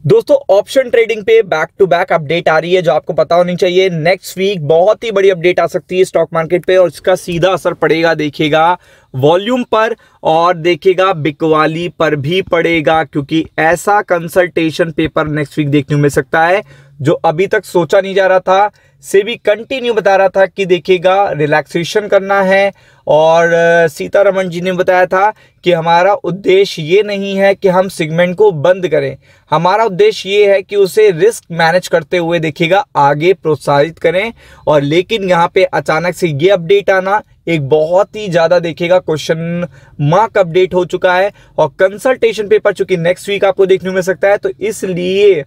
दोस्तों option trading पे back to back update आ रही है जो आपको पता होनी चाहिए। नेक्स्ट वीक बहुत ही बड़ी अपडेट आ सकती है स्टॉक मार्केट पे और इसका सीधा असर पड़ेगा देखिएगा वॉल्यूम पर और देखिएगा बिकवाली पर भी पड़ेगा, क्योंकि ऐसा कंसल्टेशन पेपर नेक्स्ट वीक देखने को मिल सकता है जो अभी तक सोचा नहीं जा रहा था। सेबी कंटिन्यू बता रहा था कि देखिएगा रिलैक्सेशन करना है और सीतारमण जी ने बताया था कि हमारा उद्देश्य ये नहीं है कि हम सेगमेंट को बंद करें, हमारा उद्देश्य ये है कि उसे रिस्क मैनेज करते हुए देखिएगा आगे प्रोत्साहित करें। और लेकिन यहाँ पे अचानक से ये अपडेट आना एक बहुत ही ज्यादा देखिएगा क्वेश्चन मार्क अपडेट हो चुका है और कंसल्टेशन पेपर चूंकि नेक्स्ट वीक आपको देखने को मिल सकता है, तो इसलिए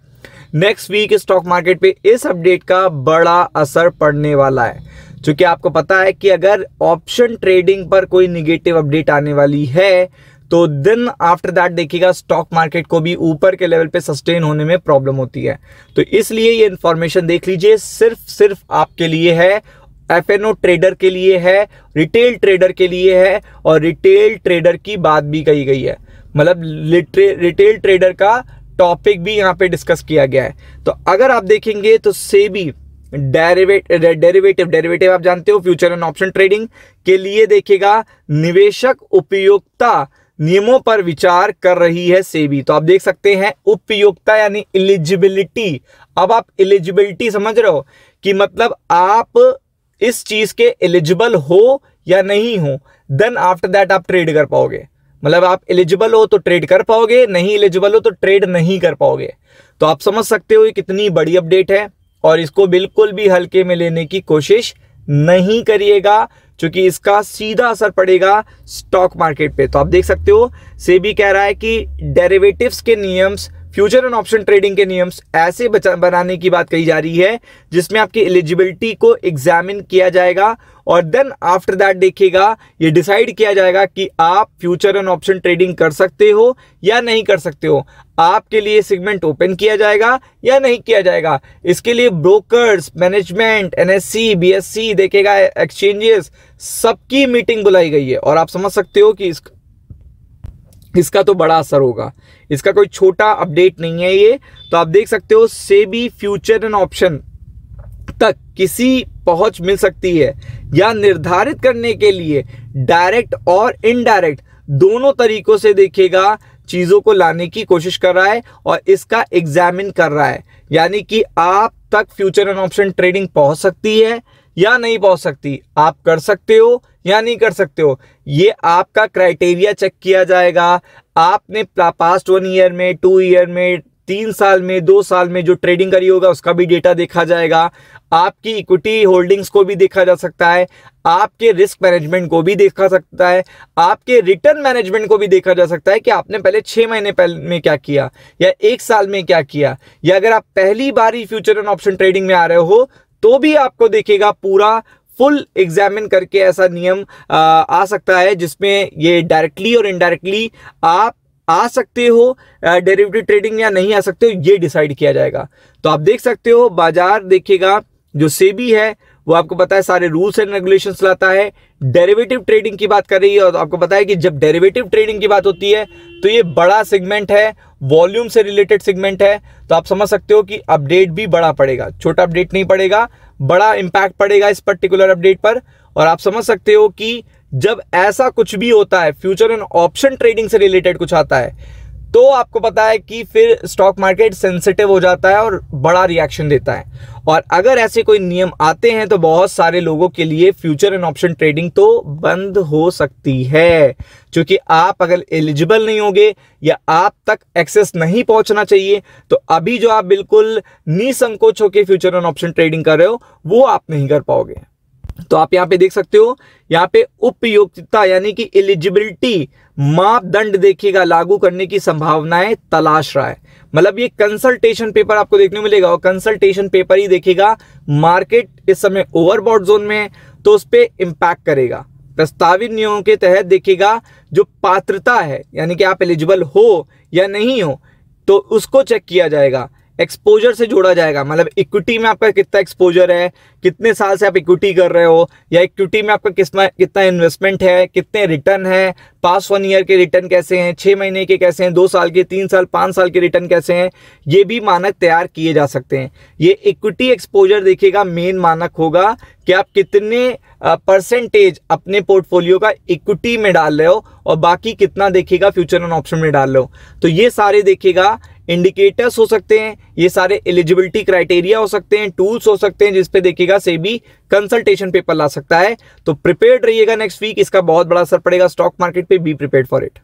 नेक्स्ट वीक स्टॉक मार्केट पे इस अपडेट का बड़ा असर पड़ने वाला है। क्योंकि आपको पता है कि अगर ऑप्शन ट्रेडिंग पर कोई निगेटिव अपडेट आने वाली है तो दिन आफ्टर दैट देखिएगा स्टॉक मार्केट को भी ऊपर के लेवल पे सस्टेन होने में प्रॉब्लम होती है। तो इसलिए ये इंफॉर्मेशन देख लीजिए, सिर्फ आपके लिए है, एफएनओ ट्रेडर के लिए है, रिटेल ट्रेडर के लिए है और रिटेल ट्रेडर की बात भी कही गई है, मतलब रिटेल ट्रेडर का टॉपिक भी यहाँ पे डिस्कस किया गया है। तो अगर आप देखेंगे तो सेबी डेरिवेटिव आप जानते हो फ्यूचर एंड ऑप्शन ट्रेडिंग के लिए देखिएगा निवेशक उपयोगिता नियमों पर विचार कर रही है सेबी। तो आप देख सकते हैं उपयोगिता यानी एलिजिबिलिटी। अब आप एलिजिबिलिटी समझ रहे हो कि मतलब आप इस चीज के एलिजिबल हो या नहीं हो, देन आफ्टर दैट आप ट्रेड कर पाओगे। मतलब आप एलिजिबल हो तो ट्रेड कर पाओगे, नहीं एलिजिबल हो तो ट्रेड नहीं कर पाओगे। तो आप समझ सकते हो ये कितनी बड़ी अपडेट है और इसको बिल्कुल भी हल्के में लेने की कोशिश नहीं करिएगा क्योंकि इसका सीधा असर पड़ेगा स्टॉक मार्केट पे। तो आप देख सकते हो सेबी कह रहा है कि डेरिवेटिव्स के नियम्स, फ्यूचर एंड ऑप्शन ट्रेडिंग के नियम्स ऐसे बनाने की बात कही जा रही है जिसमें आपकी एलिजिबिलिटी को एग्जामिन किया जाएगा और देन आफ्टर दैट देखिएगा ये डिसाइड किया जाएगा कि आप फ्यूचर एंड ऑप्शन ट्रेडिंग कर सकते हो या नहीं कर सकते हो, आपके लिए सेगमेंट ओपन किया जाएगा या नहीं किया जाएगा। इसके लिए ब्रोकर्स, मैनेजमेंट, एनएससी, बीएससी देखिएगा, एक्सचेंजेस, सबकी मीटिंग बुलाई गई है और आप समझ सकते हो कि इसका तो बड़ा असर होगा। इसका कोई छोटा अपडेट नहीं है ये। तो आप देख सकते हो सेबी फ्यूचर एंड ऑप्शन तक किसी पहुंच मिल सकती है या निर्धारित करने के लिए डायरेक्ट और इनडायरेक्ट दोनों तरीकों से देखिएगा चीजों को लाने की कोशिश कर रहा है और इसका एग्जामिन कर रहा है, यानी कि आप तक फ्यूचर एंड ऑप्शन ट्रेडिंग पहुंच सकती है या नहीं पहुंच सकती, आप कर सकते हो या नहीं कर सकते हो। ये आपका क्राइटेरिया चेक किया जाएगा। आपने पास्ट 1 ईयर में, 2 ईयर में, 3 साल में, 2 साल में जो ट्रेडिंग करी होगा उसका भी डेटा देखा जाएगा। आपकी इक्विटी होल्डिंग्स को भी देखा जा सकता है, आपके रिस्क मैनेजमेंट को भी देखा सकता है, आपके रिटर्न मैनेजमेंट को भी देखा जा सकता है कि आपने पहले 6 महीने पहले में क्या किया या 1 साल में क्या किया, या अगर आप पहली बार ही फ्यूचर एंड ऑप्शन ट्रेडिंग में आ रहे हो तो भी आपको देखिएगा पूरा फुल एग्जामिन करके ऐसा नियम आ सकता है जिसमें ये डायरेक्टली और इनडायरेक्टली आप आ सकते हो डेरिवेटिव ट्रेडिंग या नहीं आ सकते हो, ये डिसाइड किया जाएगा। तो आप देख सकते हो बाजार देखिएगा जो सेबी है वो आपको पता है सारे रूल्स एंड रेगुलेशंस लाता है। डेरिवेटिव ट्रेडिंग की बात कर रही है और आपको पता है कि जब डेरिवेटिव ट्रेडिंग की बात होती है तो ये बड़ा सेगमेंट है, वॉल्यूम से रिलेटेड सेगमेंट है। तो आप समझ सकते हो कि अपडेट भी बड़ा पड़ेगा, छोटा अपडेट नहीं पड़ेगा, बड़ा इंपैक्ट पड़ेगा इस पर्टिकुलर अपडेट पर। और आप समझ सकते हो कि जब ऐसा कुछ भी होता है, फ्यूचर एंड ऑप्शन ट्रेडिंग से रिलेटेड कुछ आता है, तो आपको पता है कि फिर स्टॉक मार्केट सेंसिटिव हो जाता है और बड़ा रिएक्शन देता है। और अगर ऐसे कोई नियम आते हैं तो बहुत सारे लोगों के लिए फ्यूचर एंड ऑप्शन ट्रेडिंग तो बंद हो सकती है, क्योंकि आप अगर एलिजिबल नहीं होगे या आप तक एक्सेस नहीं पहुंचना चाहिए तो अभी जो आप बिल्कुल निसंकोच होकर फ्यूचर एंड ऑप्शन ट्रेडिंग कर रहे हो वो आप नहीं कर पाओगे। तो आप यहां पे देख सकते हो, यहां पे उपयोगिता यानी कि एलिजिबिलिटी मापदंड देखिएगा लागू करने की संभावनाएं तलाश रहा है। मतलब ये कंसल्टेशन पेपर आपको देखने को मिलेगा और कंसल्टेशन पेपर ही देखिएगा मार्केट इस समय ओवरबॉट जोन में है तो उस पर इंपैक्ट करेगा। प्रस्तावित नियमों के तहत देखिएगा जो पात्रता है यानी कि आप एलिजिबल हो या नहीं हो तो उसको चेक किया जाएगा, एक्सपोजर से जोड़ा जाएगा। मतलब इक्विटी में आपका कितना एक्सपोजर है, कितने साल से आप इक्विटी कर रहे हो, या इक्विटी में आपका कितना इन्वेस्टमेंट है, कितने रिटर्न है, पास्ट 1 ईयर के रिटर्न कैसे हैं, 6 महीने के कैसे हैं, 2 साल के, 3 साल, 5 साल के रिटर्न कैसे हैं, ये भी मानक तैयार किए जा सकते हैं। ये इक्विटी एक्सपोजर देखिएगा मेन मानक होगा कि आप कितने परसेंटेज अपने पोर्टफोलियो का इक्विटी में डाल रहे हो और बाकी कितना देखिएगा फ्यूचर एंड ऑप्शन में डाल रहे हो। तो ये सारे देखिएगा इंडिकेटर्स हो सकते हैं, ये सारे एलिजिबिलिटी क्राइटेरिया हो सकते हैं, टूल्स हो सकते हैं जिसपे देखिएगा सेबी कंसल्टेशन पेपर ला सकता है। तो प्रिपेयर्ड रहिएगा नेक्स्ट वीक, इसका बहुत बड़ा असर पड़ेगा स्टॉक मार्केट पे, बी प्रिपेयर्ड फॉर इट।